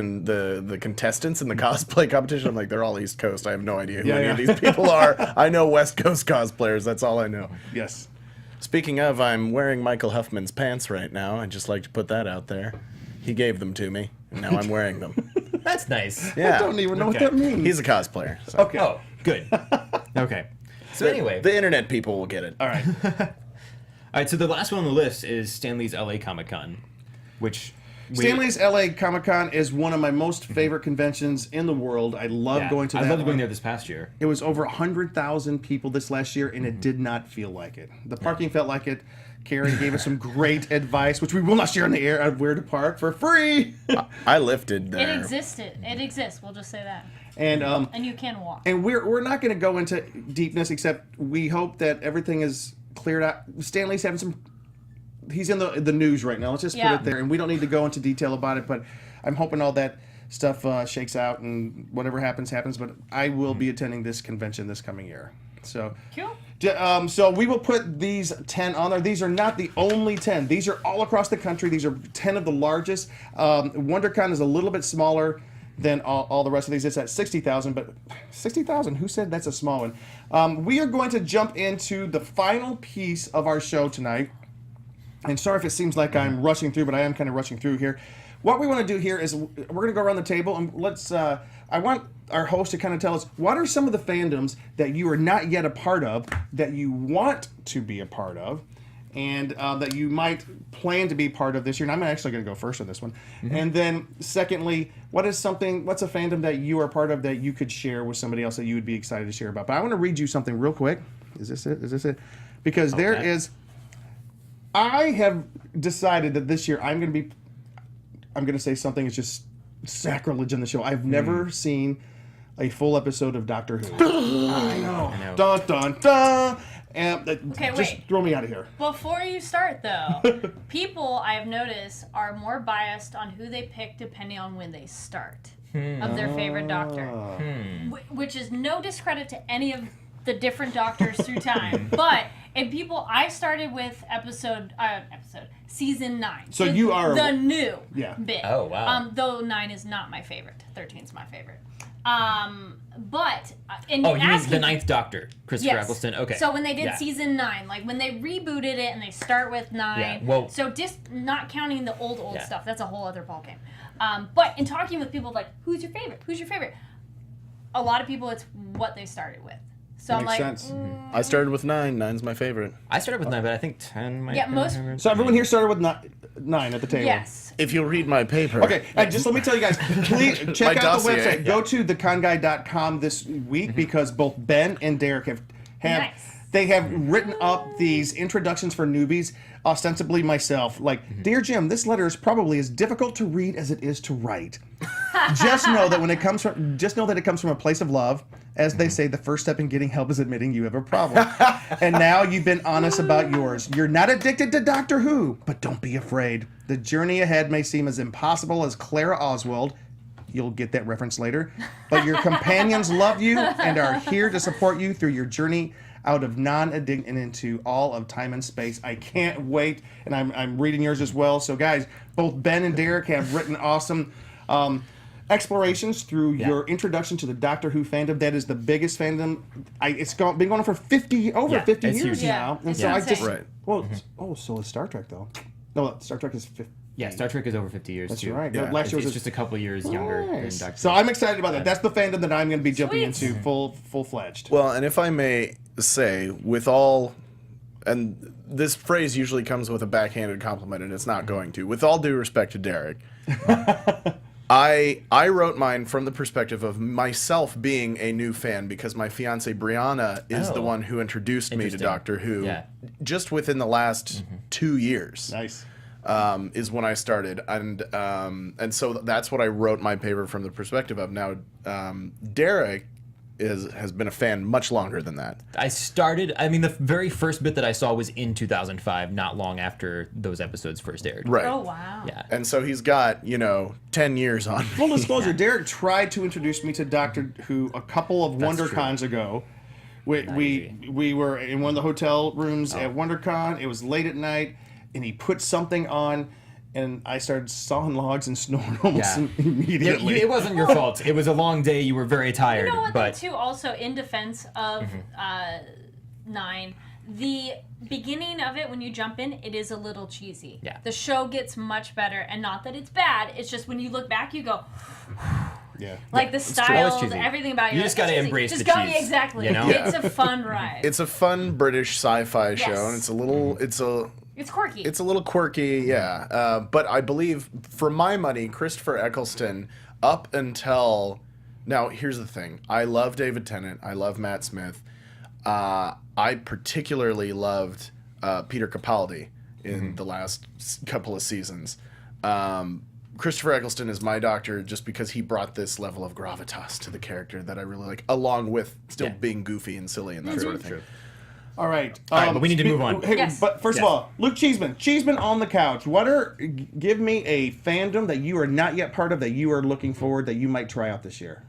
contestants in the cosplay competition?" I'm like, "They're all East Coast. I have no idea who any of these people are. I know West Coast cosplayers. That's all I know." Yes. Speaking of, I'm wearing Michael Huffman's pants right now. I'd just like to put that out there. He gave them to me, and now I'm wearing them. That's nice. Yeah, I don't even know what Okay. that means. he's a cosplayer. So. Okay. Oh, good. Okay. So anyway, The internet people will get it. All right. all right. So the last one on the list is Stanley's LA Comic Con, which Stanley's LA Comic Con is one of my most favorite conventions in the world. I love going to that. I loved one. going there this past year. It was over 100,000 people this last year, and it did not feel like it. The parking felt like it. Kari gave us some great advice, which we will not share on the air, of where to park for free. I lifted there. It existed. It exists. We'll just say that. And you can walk. And we're not going to go into deepness, except we hope that everything is cleared out. Stanley's having some. He's in the news right now. Let's just put it there, and we don't need to go into detail about it. But I'm hoping all that stuff shakes out, and whatever happens. But I will be attending this convention this coming year. So Cool. So we will put these 10 on there. These are not the only 10. These are all across the country. These are 10 of the largest. Wondercon is a little bit smaller than all the rest of these. It's at 60,000, but 60,000, who said that's a small one? We are going to jump into the final piece of our show tonight. And sorry if it seems like I'm rushing through, but I am kind of rushing through here. What we want to do here is we're going to go around the table, and I want our host to kind of tell us what are some of the fandoms that you are not yet a part of that you want to be a part of, and that you might plan to be part of this year. And I'm actually going to go first on this one. And then secondly, what's a fandom that you are part of that you could share with somebody else that you would be excited to share about? But I want to read you something real quick. Is this it? Because there is... I have decided that this year I'm going to say something that's just sacrilege in the show. I've never seen a full episode of Doctor Who. I know. Dun, dun, dun. And Okay, just wait. throw me out of here. Before you start, though, people I've noticed are more biased on who they pick depending on when they start of their favorite doctor, which is no discredit to any of the different doctors through time. But and people, I started with season 9. So you are the new bit. Oh, wow. Though 9 is not my favorite. 13 is my favorite. But and Oh, you mean asking, the Ninth Doctor, Christopher Eccleston? Okay. So when they did season 9, like when they rebooted it and they start with 9, Yeah, well- so just not counting the old Yeah. stuff, that's a whole other ballgame. But in talking with people like, who's your favorite? Who's your favorite? A lot of people, it's what they started with. So I'm Makes like, sense. I started with 9. 9's my favorite. I started with 9, but I think 10 might Yeah, be most- my favorite. So everyone here started with 9 at the table. yes. If you'll read my paper. Okay, just let me tell you guys, please check My out the dossier, website. yeah. Go to theconguy.com this week because both Ben and Derek have Nice. they have written up these introductions for newbies, ostensibly myself. Like, Dear Jim, this letter is probably as difficult to read as it is to write. Just know that it comes from a place of love. As they say, the first step in getting help is admitting you have a problem. And now you've been honest about yours. You're not addicted to Doctor Who, but don't be afraid. The journey ahead may seem as impossible as Clara Oswald. You'll get that reference later. But your companions love you and are here to support you through your journey out of non-addict and into all of time and space. I can't wait, and I'm reading yours as well. So guys, both Ben and Derek have written awesome explorations through your introduction to the Doctor Who fandom. That is the biggest fandom. It's been going on for 50 it's years huge. now, and It's so I insane. just Right. so is Star Trek though. No, Star Trek is 50. Yeah, Star Trek is over 50 years That's too. right. Yeah. Last year It's was just a couple years younger than Nice. Doctor So Who. I'm excited about that. That's the fandom that I'm going to be jumping Sweet. into full-fledged. Well, and if I may say, with all, and this phrase usually comes with a backhanded compliment, and it's not going to. With all due respect to Derek, I wrote mine from the perspective of myself being a new fan because my fiance Brianna is the one who introduced me to Interesting. Doctor Who Yeah. just within the last 2 years. Nice. Is when I started, and so that's what I wrote my paper from the perspective of. Now, Derek has been a fan much longer than that. I mean, the very first bit that I saw was in 2005, not long after those episodes first aired. Right. Oh wow. Yeah. And so he's got 10 years on. Full disclosure, Derek tried to introduce me to Doctor Who a couple of WonderCons ago. We were in one of the hotel rooms at WonderCon. It was late at night, and he put something on, and I started sawing logs and snoring almost Yeah. immediately. It wasn't your fault. It was a long day. You were very tired. You know what, but though, too, also, in defense of Mm-hmm. 9, the beginning of it, when you jump in, it is a little cheesy. Yeah. The show gets much better, and not that it's bad, it's just when you look back, you go, Yeah. like the Always style, cheesy. everything about You it, just it's gotta cheesy. embrace Just the gotta- cheese, Exactly. you know? It's a fun ride. It's a fun British sci-fi show, Yes. and it's a little, It's quirky. it's a little quirky, yeah. But I believe, for my money, Christopher Eccleston, up until now, here's the thing: I love David Tennant, I love Matt Smith. I particularly loved Peter Capaldi in the last couple of seasons. Christopher Eccleston is my Doctor just because he brought this level of gravitas to the character that I really like, along with still being goofy and silly and that sort of thing. All right. right, but we need to move on. Hey, Yes. But first of all, Luke Cheeseman on the couch. Give me a fandom that you are not yet part of that you are looking forward that you might try out this year,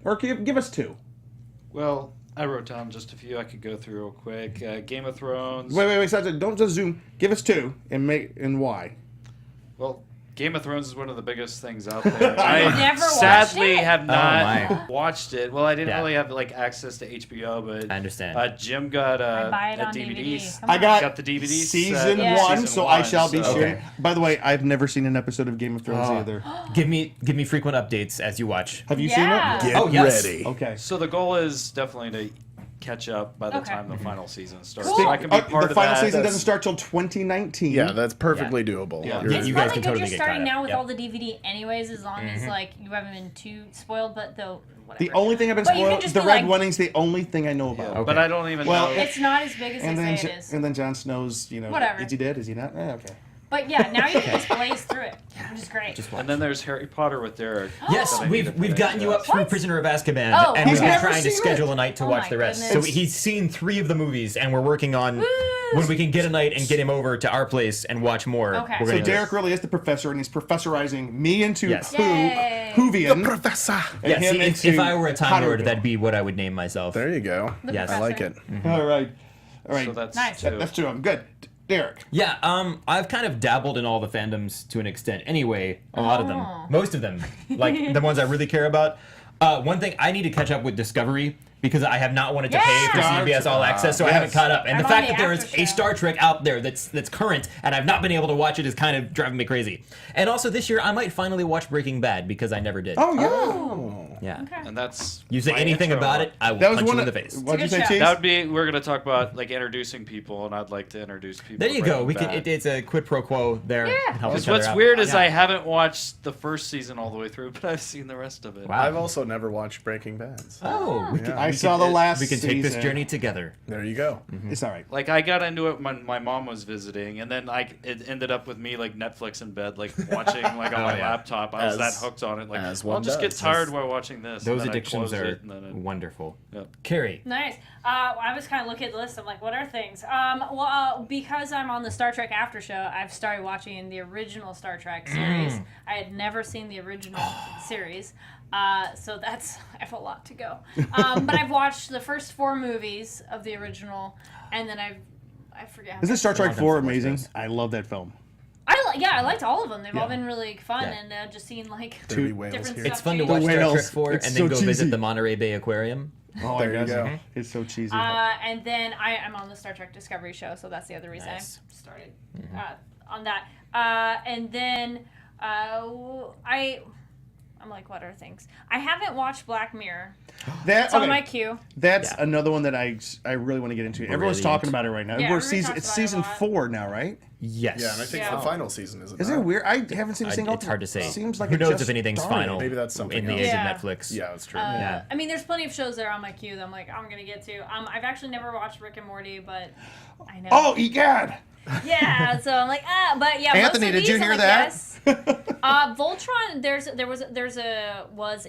or give us two. Well, I wrote down just a few I could go through real quick. Game of Thrones. Wait. Don't just zoom. Give us two and why. Well, Game of Thrones is one of the biggest things out there. I've never watched sadly it. have not my. watched it. Well, I didn't Yeah. really have access to HBO, but I understand. Jim got I buy it a on DVD. DVD. Come I on. got the DVD season set. Yeah. one, Season so I one, shall be so- sharing. Okay. By the way, I've never seen an episode of Game of Thrones Oh. either. Give me frequent updates as you watch. Have you Yeah. seen it? Get Oh, yes. ready. Okay. So the goal is definitely to catch up by the Okay. time the final season starts. Cool. So I can be part the of final that. season That's- doesn't start till 2019. Yeah, that's perfectly doable. Yeah. You're Yeah, right. you guys Probably can good totally you're get starting caught up. now with Yep. all the DVD anyways, as long as like you haven't been too spoiled, but though whatever. The only thing I've been But you can spoiled, just the be Red like- Wedding's the only thing I know about. Okay. But I don't even Well, know. It's not as big as And they then, say it is. and then Jon Snow's, Whatever. is he dead? Is he not? Okay. But yeah, now you can just blaze through it, which is great. Just watch. And then there's Harry Potter with Derek. Yes, that I need to we've finish. gotten you up through What? Prisoner of Azkaban, Oh, and we've okay. been Never trying to seen schedule a night to Oh watch my the rest. goodness. So he's seen 3 of the movies, and we're working on Woo! when we can get a night and get him over to our place and watch more. Okay. We're So gonna do Derek this. really is the professor, and he's professorizing me into Yes. Yay. Whovian. Professor. and Yeah, him see, if into I were a Time Lord, Potterville. that'd be what I would name myself. There you go. The Yes. I like professor. it. All right. All right. So that's Oh, two. That's two of them. Good. Derek. Yeah, I've kind of dabbled in all the fandoms to an extent. Anyway, a lot of them, Oh. most of them, like the ones I really care about. One thing I need to catch up with Discovery because I have not wanted to pay for Yeah! CBS All Access, so I yes. haven't caught up. And I'm the on fact the that there is after a show. Star Trek out there that's current, and I've not been able to watch it is kind of driving me crazy. And also this year, I might finally watch Breaking Bad because I never did. Oh yeah. Yeah. Okay. And that's You say my anything intro. about it, I will That was punch one you of in the face. What'd you It's a say, good Cheese? That would be. We're going to talk about like introducing people, and I'd like to introduce people. There to you go. Breaking We can. Bad. It's a quid pro quo there. Yeah. Help Because each other what's out. weird is Yeah. I haven't watched the first season all the way through, but I've seen the rest of it. Wow. I've also never watched Breaking Bad. So Oh, we can, I we saw can- the last We can take this season. journey together. there you go. It's all right. Like I got into it when my mom was visiting, and then it ended up with me like Netflix in bed, like watching like on my yeah. laptop. I was As- that hooked on it. Like as I'll one just get does. tired while watching watching this. Those and then I addictions close are it, and then it- wonderful. Yep. Carrie. Nice. I was kind of looking at the list. I'm like, what are things? Because I'm on the Star Trek After Show, I've started watching the original Star Trek series. I had never seen the original series, so that's I have a lot to go. But I've watched the first 4 movies of the original, and then I forget. How Isn't Star Trek Love 4 them so much, amazing? guys. I love that film. I liked all of them. They've all Yeah. been really fun, Yeah. and just seeing like Dirty whales different here. stuff. It's fun to change. watch Star Trek whales. 4 It's and so then go cheesy. visit the Monterey Bay Aquarium. Oh, There my you gosh. go. It's so cheesy. And then I'm on the Star Trek Discovery show, so that's the other reason Nice. I started on that. And then I'm like, what are things? I haven't watched Black Mirror. That's It's on my queue. That's Yeah. another one that I really want to get into. Everyone's Brilliant. talking about it right now. Yeah, everybody Season, talks it's about it a season lot. 4 now, right? Yes. Yeah, and I think Yeah. it's the final season, isn't it? Is it weird? I haven't seen a single. It's hard to say. Seems like Who it knows just if anything's started. final Maybe that's something in the else. age Yeah. of Netflix. Yeah, that's true. Yeah. I mean, there's plenty of shows that are on my queue that I'm like, I'm gonna get to. I've actually never watched Rick and Morty, but I know. Oh, egad! Yeah, so I'm like, but yeah. Anthony, most of did you these, I'm hear like, that? Yes. Voltron.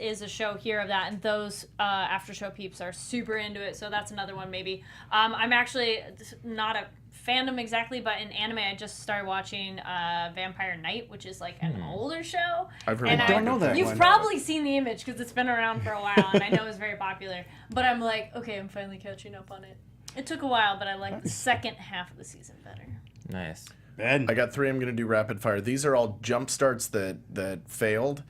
Is a show here of that, and those after show peeps are super into it. So that's another one maybe. I'm actually not a fandom exactly, but in anime I just started watching Vampire Knight, which is like an older show. I've heard And a lot I of don't know good that things You've one. about it. probably seen the image because it's been around for a while, and I know it's very popular. But I'm like, okay, I'm finally catching up on it. It took a while, but I like the second half of the season better. Nice. Ben. I got 3 I'm going to do rapid fire. These are all jump starts that failed.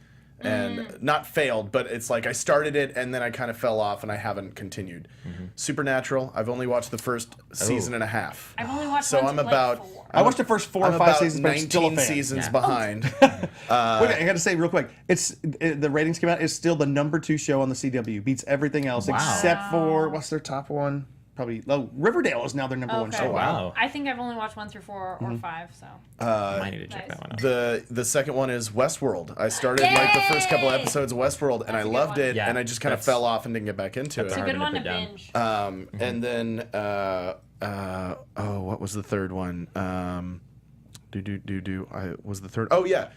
And not failed, but it's like I started it and then I kind of fell off and I haven't continued. Supernatural, I've only watched the first season and a half. I've only watched So one I'm to, about- like 4. I watched the first 4 or I'm 5 about seasons, but I'm still a 19 fan. seasons Yeah. behind. Wait, I got to say real quick, the ratings came out. It's still the number 2 show on the CW. Beats everything else Wow. except for what's their top one? Probably Riverdale is now their number 1 Okay. show. Oh, wow. I think I've only watched 1 through 4 or 5, so. I need to check nice. that one out. The second one is Westworld. I started like the first couple Yay! episodes of Westworld and I That's a good loved one. it Yeah, and I just kind of that's- fell off and didn't get back into It's a it. good to one to put down. binge. And then what was the third one? Was the third? Oh yeah,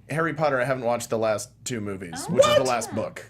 Harry Potter. I haven't watched the last 2 movies, which is the last book.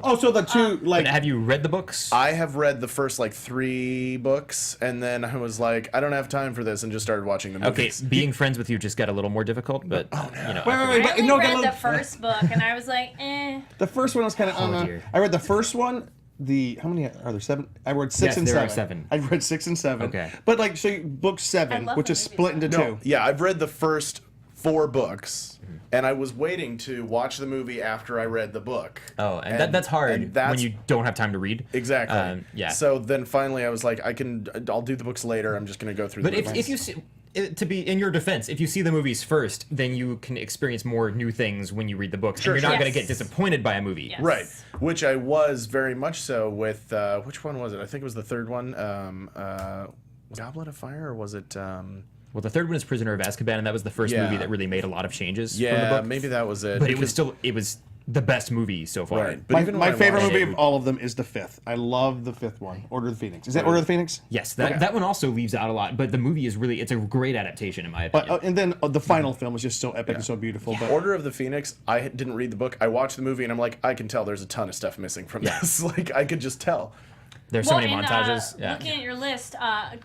Oh, so the 2 But have you read the books? I have read the first like 3 books, and then I was like, I don't have time for this, and just started watching the Okay, movies. being friends with you just got a little more difficult, but you know. Wait, I but only no, read get a the little- first book, and I was like, eh. The first one was kind of. Oh, dear. I read the first one. How many are there? 7. I read 6 Yes, and there are 7. 7. I read 6 and 7. Okay. But like, so book I 7, love which the is movies. split into 2. No, yeah, I've read the first 4 books, and I was waiting to watch the movie after I read the book. Oh, and that's hard and that's- when you don't have time to read. Exactly. Yeah. So then finally, I was like, I'll do the books later. I'm just gonna go through. But the if movies. you see, to be in your defense, if you see the movies first, then you can experience more new things when you read the books. Sure, and you're not sure. going to get disappointed by a movie. Yes. Right, which I was very much so with. Which one was it? I think it was the third one. Goblet of Fire, or was it? Well, the third one is Prisoner of Azkaban, and that was the first Yeah. movie that really made a lot of changes from the Yeah, book. maybe that was it. But it was because- still the best movie so far. Right. But even when My I favorite watched movie it- of all of them is the 5th. I love the 5th one, Order of the Phoenix. Is that Order of the Phoenix? Yes, that one also leaves out a lot, but the movie is it's a great adaptation in my But opinion. and then the final film was just so epic and so beautiful. But Order of the Phoenix, I didn't read the book. I watched the movie and I'm like, I can tell there's a ton of stuff missing from Yeah. this. Like, I could just tell. There's so Well, many and, montages. Yeah. Looking at your list,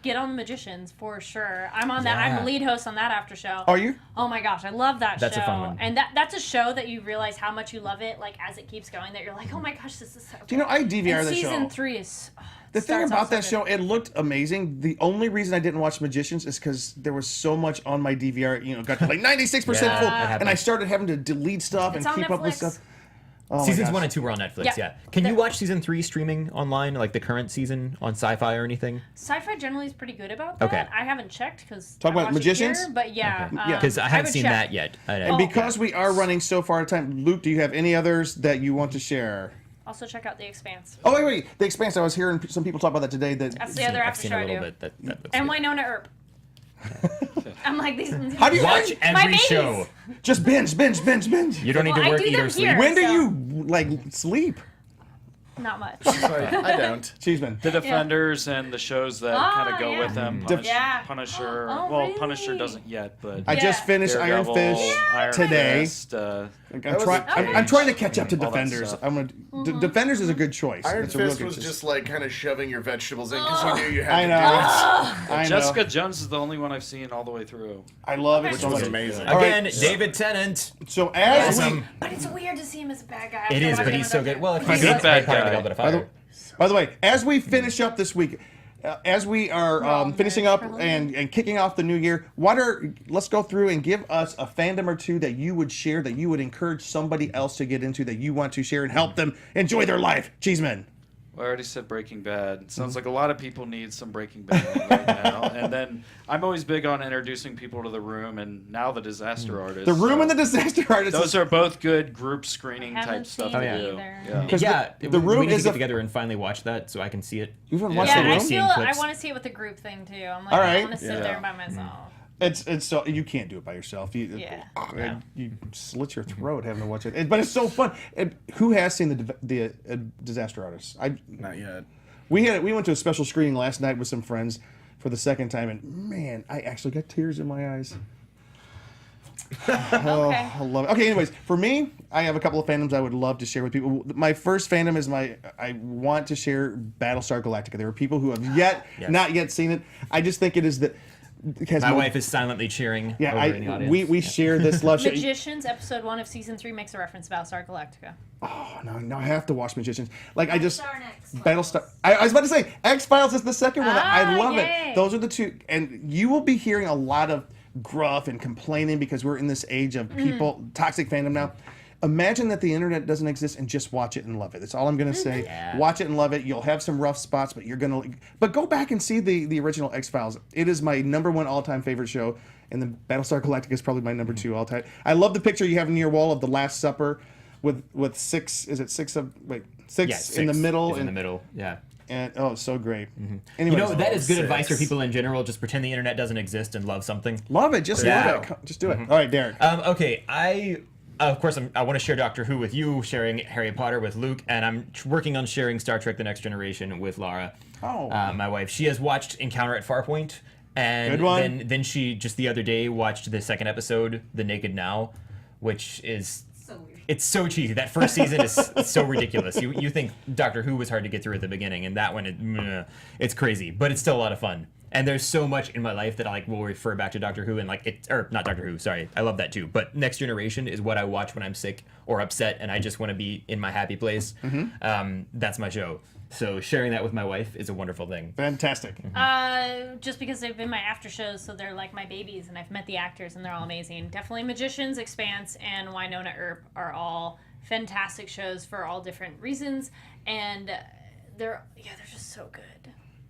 get on the Magicians for sure. I'm on that. Yeah. I'm the lead host on that after show. Are you? Oh my gosh, I love that That's show. a fun one. And that's a show that you realize how much you love it, like as it keeps going. That you're like, oh my gosh, this is so. do you know I DVR and that season show? 3 is. The thing starts off about so that good. show, it looked amazing. The only reason I didn't watch Magicians is because there was so much on my DVR. Got to like 96% Yeah, full, that happens. and I started having to delete stuff It's and on keep up with Netflix. stuff. Oh my Seasons gosh. 1 and 2 were on Netflix, Yeah. yeah. Can you watch season 3 streaming online, like the current season on Sci-Fi or anything? Sci-Fi generally is pretty good about that. Okay. I haven't checked because Talk about Magicians? but yeah, Okay. Because I haven't would seen check. that yet. And because we are running so far out of time, Luke, do you have any others that you want to share? Also check out The Expanse. Oh wait, The Expanse. I was hearing some people talk about that today. That's the other I've after seen show a I little do. bit. That looks And good. Winona Earp. I'm like these. How do you Watch My every babies. show. just binge? You don't need Well, to I work, do eat, them or sleep. here. When do So- you like sleep? Not much. I don't. Cheeseman. The Defenders and the shows that kind of go yeah. with them. Yeah. Punisher. Oh, well, really? Punisher doesn't yet, but I just finished Iron Daredevil, Fist Iron today. Fist, I'm trying to catch up to all that Defenders. stuff. Defenders is a good choice. Iron It's a real Fist good was choice. just like kind of shoving your vegetables in because you knew you I had know. to I know. Jessica Jones is the only one I've seen all the way through. I love it do it. so Which was much. amazing. All right, Again, David Tennant. So as we, Awesome. But it's weird to see him as a bad guy. It is, but he's so good. Well, if he's Good a bad part of guy. the Velvet by the, Fire. by the way, as we finish up this week, as we are finishing up and kicking off the new year, let's go through and give us a fandom or two that you would share, that you would encourage somebody else to get into, that you want to share and help them enjoy their life. Cheeseman. Well, I already said Breaking Bad. Sounds like a lot of people need some Breaking Bad right now. And then I'm always big on introducing people to The Room and now The Disaster Artist. The Room so and the Disaster Artist. those are both good group screening type Haven't stuff seen to it do. either. Yeah. Because Yeah, the Room we need is to get a. together and finally watch that so I can see it. You haven't watched Yeah, The and I Room? Seeing feel clips. I want to see it with the group thing too. I'm like, All I right. want to sit there by myself. It's so you can't do it by yourself. Yeah. You slit your throat having to watch it. But it's so fun. Who has seen the Disaster Artist? Not yet. We went to a special screening last night with some friends for the second time, and man, I actually got tears in my eyes. Oh, Okay. I love it. Okay, anyways, for me, I have a couple of fandoms I would love to share with people. My first fandom is I want to share Battlestar Galactica. There are people who have not yet seen it. I just think it is that. My wife is silently cheering Yeah, over in the audience. we share this love. Magicians, episode 1 of season 3 makes a reference to Battlestar Galactica. Oh, no, I have to watch Magicians. Like I just Battlestar and X-Files. Battlestar. I was about to say X-Files is the second one. I love yay. it. Those are the two, and you will be hearing a lot of gruff and complaining because we're in this age of people toxic fandom now. Imagine that the internet doesn't exist and just watch it and love it. That's all I'm gonna say. Yeah. Watch it and love it. You'll have some rough spots, but but go back and see the original X-Files. It is my #1 all-time favorite show, and the Battlestar Galactica is probably my #2 all-time. I love the picture you have in your wall of the Last Supper with six. Is it six of six Yeah, in the middle? in the middle. Yeah. And oh, it's so great. You Anyways, know, that is good six. advice for people in general. Just pretend the internet doesn't exist and love something. love it. Just Yeah. love it. Just do it. All right, Derek. Okay, of course, I want to share Doctor Who with you, sharing Harry Potter with Luke, and I'm working on sharing Star Trek: The Next Generation with Laura, my wife. She has watched Encounter at Farpoint, and Good one. then she just the other day watched the second episode, The Naked Now, which is So weird. it's so cheesy. That first season is so ridiculous. You think Doctor Who was hard to get through at the beginning, and that one it's crazy, but it's still a lot of fun. And there's so much in my life that I will refer back to Doctor Who and not Doctor Who, sorry. I love that too. But Next Generation is what I watch when I'm sick or upset and I just want to be in my happy place. That's my show. So sharing that with my wife is a wonderful thing. Fantastic. Just because they've been my after shows, so they're like my babies, and I've met the actors, and they're all amazing. Definitely Magicians, Expanse, and Winona Earp are all fantastic shows for all different reasons, and they're just so good.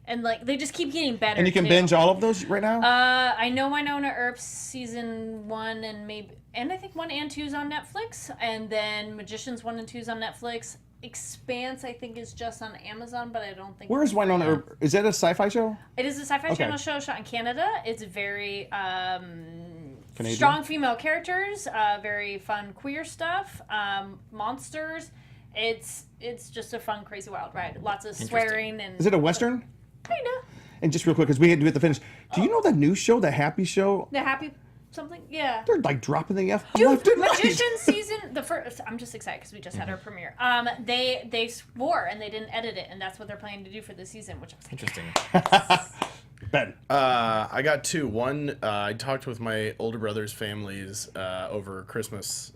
And like they just keep getting better. And you can too. binge all of those right now. I know Winona Earp's season 1 and I think 1 and 2 is on Netflix, and then Magicians 1 and 2 is on Netflix. Expanse I think is just on Amazon, but I don't think. Where is Winona Earp? Is that a sci-fi show? It is a sci-fi Okay. channel show shot in Canada. It's very Canadian? strong female characters, very fun queer stuff, monsters. It's just a fun, crazy, wild ride. Lots of swearing and Is it a Western? kinda And just real quick, because we had to do it the finish. Do you know the new show, the Happy Show? the happy something, yeah. They're like dropping the F Dude, left and right. Magician season the first. I'm just excited because we just had our premiere. They swore and they didn't edit it, and that's what they're planning to do for this season, which I was like, Interesting. Ben. I got two. One, I talked with my older brother's families over Christmas,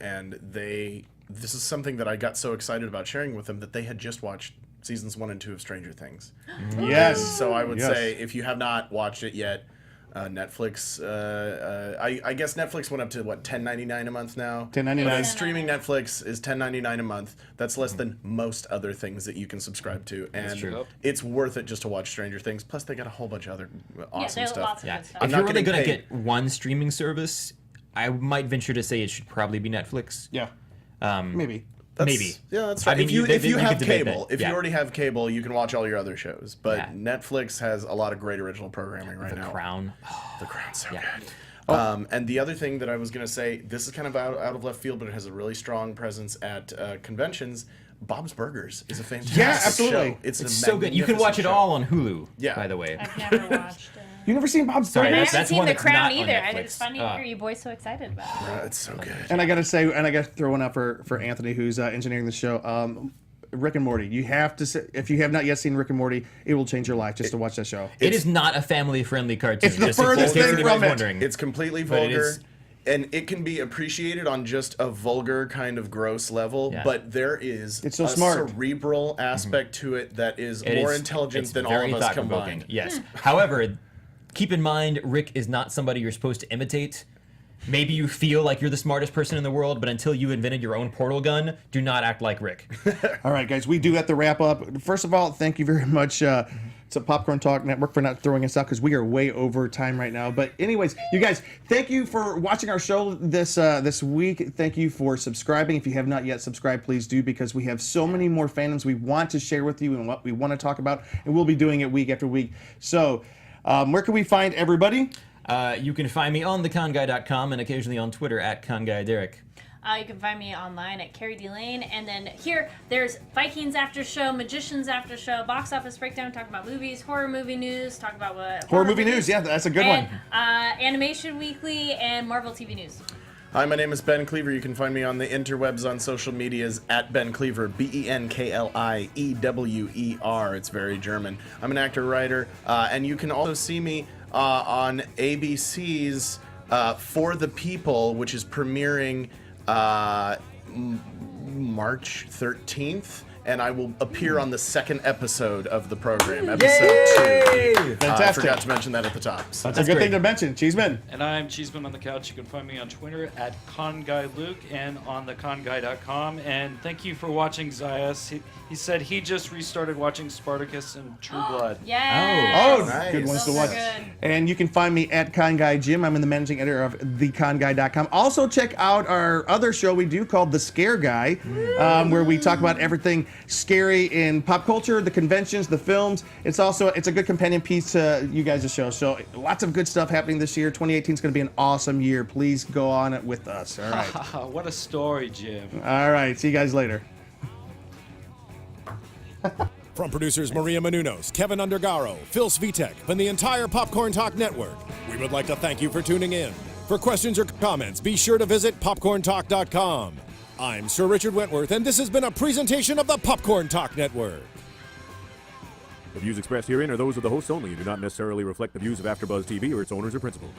and this is something that I got so excited about sharing with them that they had just watched seasons 1 and 2 of Stranger Things. Yes. So I would Yes. say if you have not watched it yet, Netflix. I guess Netflix went up to what, $10.99 a month now. $10.99. Streaming Netflix is $10.99 a month. That's less than most other things that you can subscribe to, and true. it's worth it just to watch Stranger Things. Plus, they got a whole bunch of other awesome yeah, stuff. lots of Yeah. good stuff. If not you're really getting going to paid. get one streaming service, I might venture to say it should probably be Netflix. Yeah. Um, Maybe. Maybe. Yeah, that's I right. mean, if you you have could debate cable, that. if Yeah. you already have cable, you can watch all your other shows. But Yeah. Netflix has a lot of great original programming right The now. Crown. The Crown's so Yeah. good. And the other thing that I was going to say, this is kind of out of left field, but it has a really strong presence at conventions. Bob's Burgers is a fantastic absolutely. show. It's so good. You can watch it all on Hulu. Yeah. By the way. I've never watched it. You never seen Bob's Sorry, And I Burgers? haven't seen one The that's Crown not on either. Netflix. It's funny to hear you boys so excited about it. It's so good. And I gotta say, and I gotta throw one out for Anthony, who's engineering the show. Rick and Morty. You have to, if you have not yet seen Rick and Morty, it will change your life just to watch that show. It is not a family-friendly cartoon. It's the just in furthest case thing anybody's from it. wondering. It's completely But it vulgar. is- And it can be appreciated on just a vulgar kind of gross level, Yeah. but there is It's so a smart. cerebral aspect to it that is It more is- intelligent it's than all very of us thought-provoking. combined. Yes. However, keep in mind, Rick is not somebody you're supposed to imitate. Maybe you feel like you're the smartest person in the world, but until you invented your own portal gun, do not act like Rick. All right, guys, we do have to wrap up. First of all, thank you very much to Popcorn Talk Network for not throwing us out because we are way over time right now. But anyways, you guys, thank you for watching our show this week. Thank you for subscribing. If you have not yet subscribed, please do, because we have so many more fandoms we want to share with you and what we want to talk about, and we'll be doing it week after week. So, where can we find everybody? You can find me on theconguy.com and occasionally on Twitter at ConGuyDerek. You can find me online at Carrie D. Lane. And then here, there's Vikings After Show, Magicians After Show, Box Office Breakdown, talk about movies, horror movie news, talk about what... Horror movie news, yeah, that's a good and, one. Animation Weekly and Marvel TV News. Hi, my name is Ben Cleaver. You can find me on the interwebs on social medias at Ben Cleaver, BenKliewer. It's very German. I'm an actor-writer, and you can also see me on ABC's For the People, which is premiering March 13th, and I will appear on the second episode of the program, episode 2. I Fantastic. forgot to mention that at the top. So. That's a good great. thing to mention. Cheeseman. And I'm Cheeseman on the Couch. You can find me on Twitter at ConGuyLuke and on theconguy.com. And thank you for watching Zayas. He said he just restarted watching Spartacus and True Blood. Yes. Oh, Nice. good ones to Those are watch. good. And you can find me at ConGuy Jim. I'm the managing editor of theconguy.com. Also, check out our other show we do called The Scare Guy, where we talk about everything scary in pop culture, the conventions, the films. It's a good companion piece to you guys' show. So lots of good stuff happening this year. 2018 is going to be an awesome year. Please go on it with us. All right. What a story, Jim. All right. See you guys later. From producers Maria Menounos, Kevin Undergaro, Phil Svitek, and the entire Popcorn Talk Network, we would like to thank you for tuning in. For questions or comments, be sure to visit popcorntalk.com. I'm Sir Richard Wentworth, and this has been a presentation of the Popcorn Talk Network. The views expressed herein are those of the hosts only and do not necessarily reflect the views of AfterBuzz TV or its owners or principals.